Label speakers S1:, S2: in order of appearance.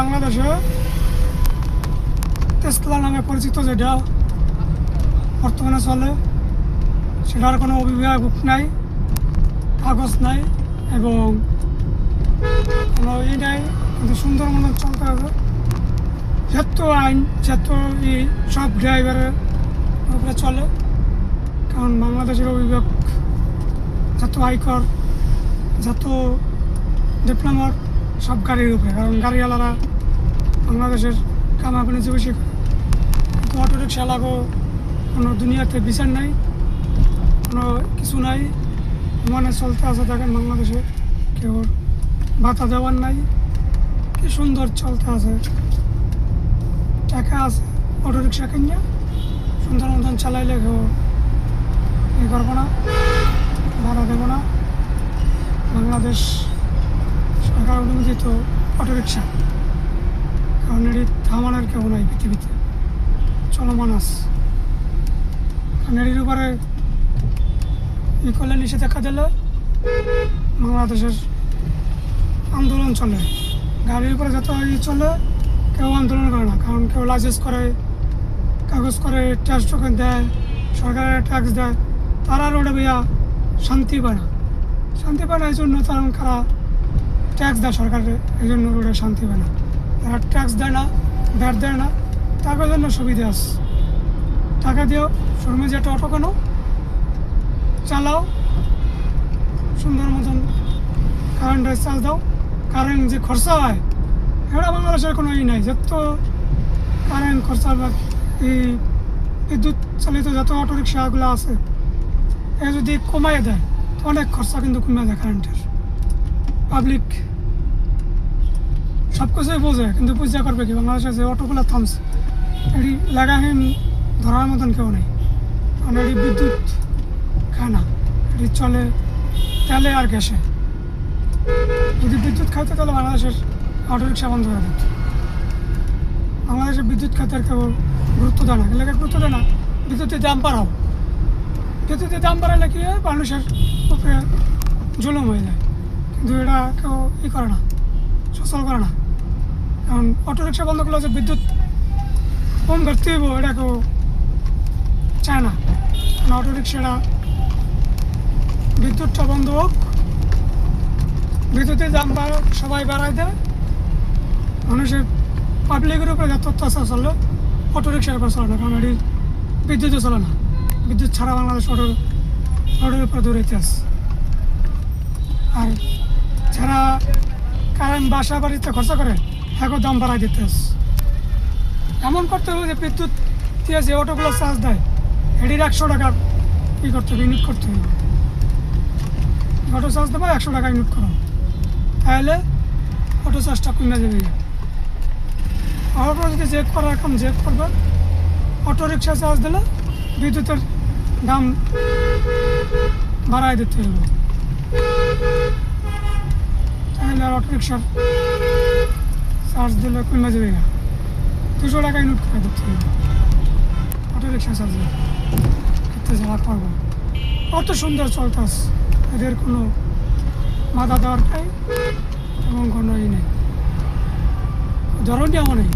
S1: বাংলাদেশে টেসলা নামে পরিচিত যেটা বর্তমানে চলে, সেটার কোনো অভিভাবক নাই, কাগজ নাই এবং কোনো নাই, কিন্তু সুন্দর মতন চলতে হবে। যত আইন যত সব ড্রাইভারের উপরে চলে, কারণ বাংলাদেশের অভিভাবক যত আয়কর যত ডিপ্লোমার সব গাড়ির উপরে, কারণ গাড়িওয়ালারা বাংলাদেশের কামাকানি যে বেশি করে। কিন্তু অটো রিক্সাওয়ালাকেও কোনো দুনিয়াতে বিচার নাই, কোনো কিছু নাই, মানে চলতে আছে। দেখেন বাংলাদেশে কেউ ভাতা দেওয়ার নাই, কি সুন্দর চলতে আছে। টাকা আছে অটো রিক্সা কিনে সুন্দর মতন চালাইলে কেউ ই করবো না, ভাড়া দেবো না। বাংলাদেশ সরকার অনুমোদিত অটো রিক্সা, কারণ এটি থামানোর কেউ নাই পৃথিবীতে, চলমান আছে। কারণ এটির উপরে ই করলে নিষেধাজ্ঞা দিলে বাংলাদেশের আন্দোলন চলে। গাড়ির উপরে যত ই চলে কেউ আন্দোলন করে না, কারণ কেউ লাইসেন্স করে, কাগজ করে, ট্যাক্স টোকেন দেয়, সরকারের ট্যাক্স দেয়, তারা রোডে ভাইয়া শান্তি পায় না। শান্তি পায় না এই জন্য, কারণ কারা ট্যাক্স দেয় সরকারের, এই জন্য রোডে শান্তি পায় না। তারা ট্যাক্স দেয় না, ভ্যাট দেয় না, টাকার জন্য সুবিধা আছে। টাকা দিও, শোরুমে যে একটা অটো কেন, চালাও সুন্দর মতন, কারেন্টের চার্জ দাও। কারেন্ট যে খরচা হয় এটা বাংলাদেশের কোনো ই নাই। যত কারেন্ট খরচা বা এই বিদ্যুৎ চালিত যত অটো রিক্সাগুলো আছে, এ যদি কমাই দেয় তো অনেক খরচা কিন্তু কমে যায় কারেন্টের। পাবলিক সব কিছুই বোঝে, কিন্তু বুঝা করবে কি? বাংলাদেশে যে অটোগুলো থামছে এটি লাগাহীন ধরার মতন কেউ নেই, কারণ এটি বিদ্যুৎ খায় না, এটি চলে তেলে আর গ্যাসে। যদি বিদ্যুৎ খাইতে তাহলে বাংলাদেশের অটো রিক্সা বন্ধ করে দিত। বাংলাদেশের বিদ্যুৎ খাতের কেউ গুরুত্ব দেয় না, এলাকায় গুরুত্ব দেয় না। বিদ্যুতের দাম বাড়াও, বিদ্যুতের দাম বাড়ালে কি হয়? মানুষের উপরে জুলুম হয়ে যায়, কিন্তু এটা কেউ ই করে না, সচল করে না। কারণ অটো রিক্সা বন্ধ করলে যে বিদ্যুৎ কম ঘাটতে হইব এটা কেউ চায় না। কারণ অটো রিক্সাটা বিদ্যুৎটা বন্ধ হোক, বিদ্যুতের দাম সবাই বাড়ায় দেয়, মানুষের পাবলিকের উপরে যত অত্যাচার চললো অটো রিক্সার উপর চলে না, কারণ এটি বিদ্যুৎও চলে না। বিদ্যুৎ ছাড়া বাংলাদেশ অটোর উপরে দৌড়াইতে আসে। আর যারা কারেন্ট বাসা বাড়িতে খরচা করে এখন দাম বাড়াই দিতে আসে। এমন করতে হবে যে বিদ্যুৎ দিয়ে যে অটোগুলো চার্জ দেয় এটির 100 টাকা ই করতে হবে, ইউনিট করতে হবে। অটো চার্জ দেবো 100 টাকা ইউনিট করো, তাহলে অটো চার্জটা কমে যাবে। আর যদি চেক করার এখন চেক করবে, অটো রিক্সা চার্জ দিলে বিদ্যুতের দাম বাড়াই দিতে হবে, তাহলে আর অটো রিক্সার চার্জ দিলে কমে যাবে না। 200 টাকা ইউনিট করে দিতে হবে অটো রিক্সা চার্জ ক্ষেত্রে যারা করবো। কত সুন্দর চলতেস, এদের কোনো বাধা দেওয়ার নেই এবং কোনো ই নেই, ধরনীয় নেই।